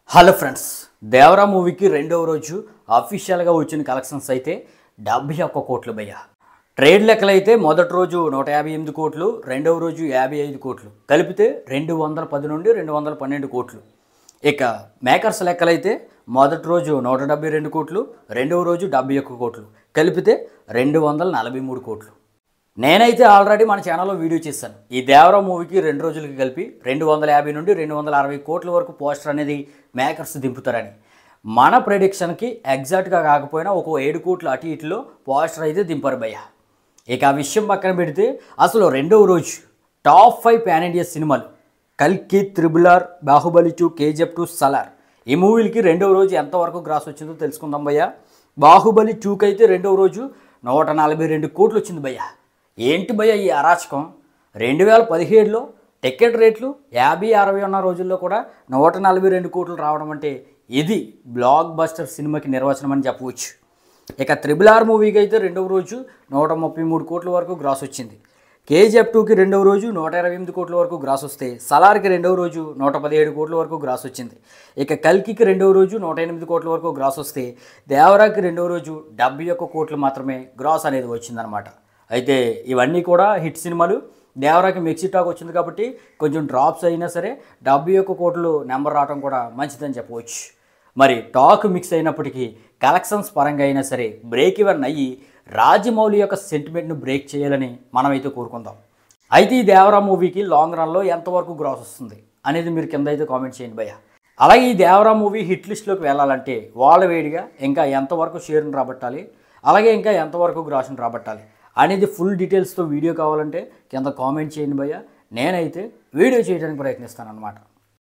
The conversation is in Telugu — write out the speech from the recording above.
హలో ఫ్రెండ్స్, దేవరా మూవీకి రెండవ రోజు అఫీషియల్గా వచ్చిన కలెక్షన్స్ అయితే 71 కోట్లు భయ్య. ట్రేడ్ లెక్కలైతే మొదటి రోజు 158 కోట్లు, రెండవ రోజు 55 కోట్లు, కలిపితే 210 నుండి 212 కోట్లు. ఇక మేకర్స్ లెక్కలైతే మొదటి రోజు 172 కోట్లు, రెండవ రోజు 71 కోట్లు, కలిపితే 243 కోట్లు. నేనైతే ఆల్రెడీ మన ఛానల్లో వీడియో చేశాను. ఈ దేవరా మూవీకి 2 రోజులకి కలిపి 250 నుండి 260 కోట్ల వరకు పోస్టర్ అనేది మేకర్స్ దింపుతారని. మన ప్రెడిక్షన్కి ఎగ్జాక్ట్గా కాకపోయినా ఒక 7 కోట్లు అటు ఇటులో పోస్టర్ అయితే దింపారు భయ్య. ఇక ఆ విషయం పక్కన పెడితే అసలు రెండవ రోజు టాప్ 5 పాన్ ఇండియా సినిమాలు కల్కి, త్రిబుల్-ఆర్, బాహుబలి 2, KGF 2, సలార్ ఈ మూవీలకి రెండవ రోజు ఎంతవరకు గ్రాస్ వచ్చిందో తెలుసుకుందాం భయ్య. బాహుబలి 2కి అయితే రెండవ రోజు 142 కోట్లు వచ్చింది భయ్య. ఏంటి భయ్య ఈ అరాచకం? 2017లో టికెట్ రేట్లు 50-60 ఉన్న రోజుల్లో కూడా 142 కోట్లు రావడం అంటే ఇది బ్లాక్ బస్టర్ సినిమాకి నిర్వచనం అని చెప్పవచ్చు. ఇక త్రిబుల్-ఆర్ మూవీకి అయితే రెండవ రోజు 133 కోట్ల వరకు గ్రాస్ వచ్చింది. KGF 2కి రెండవ రోజు 128 కోట్ల వరకు గ్రాస్ వస్తే, సలార్కి రెండవ రోజు 117 కోట్ల వరకు గ్రాస్ వచ్చింది. ఇక కల్కికి రెండవ రోజు 108 కోట్ల వరకు గ్రాస్ వస్తే, దేవరాకి రెండవ రోజు 71 కోట్లు మాత్రమే గ్రాస్ అనేది వచ్చిందనమాట. అయితే ఇవన్నీ కూడా హిట్ సినిమాలు. దేవరాకి మిక్సీ టాక్ వచ్చింది కాబట్టి కొంచెం డ్రాప్స్ అయినా సరే 71 కోట్లు నెంబర్ రావడం కూడా మంచిదని చెప్పవచ్చు. మరి టాక్ మిక్స్ అయినప్పటికీ కలెక్షన్స్ పరంగా అయినా సరే బ్రేక్ ఈవెన్ అయ్యి రాజమౌళి యొక్క సెంటిమెంట్ను బ్రేక్ చేయాలని మనమైతే కోరుకుందాం. అయితే ఈ దేవరా మూవీకి లాంగ్ రన్లో ఎంతవరకు గ్రాస్ వస్తుంది అనేది మీరు కింద అయితే కామెంట్ చేయండి భయ్య. అలాగే ఈ దేవరా మూవీ హిట్ లిస్ట్లోకి వెళ్ళాలంటే వాళ్ళ వేడిగా ఇంకా ఎంతవరకు షేర్ని రాబట్టాలి, అలాగే ఇంకా ఎంతవరకు గ్రాస్ని రాబట్టాలి అనేది ఫుల్ డీటెయిల్స్తో వీడియో కావాలంటే కింద కామెంట్ చేయండి భయ్య. నేనైతే వీడియో చేయడానికి ప్రయత్నిస్తాను అన్నమాట.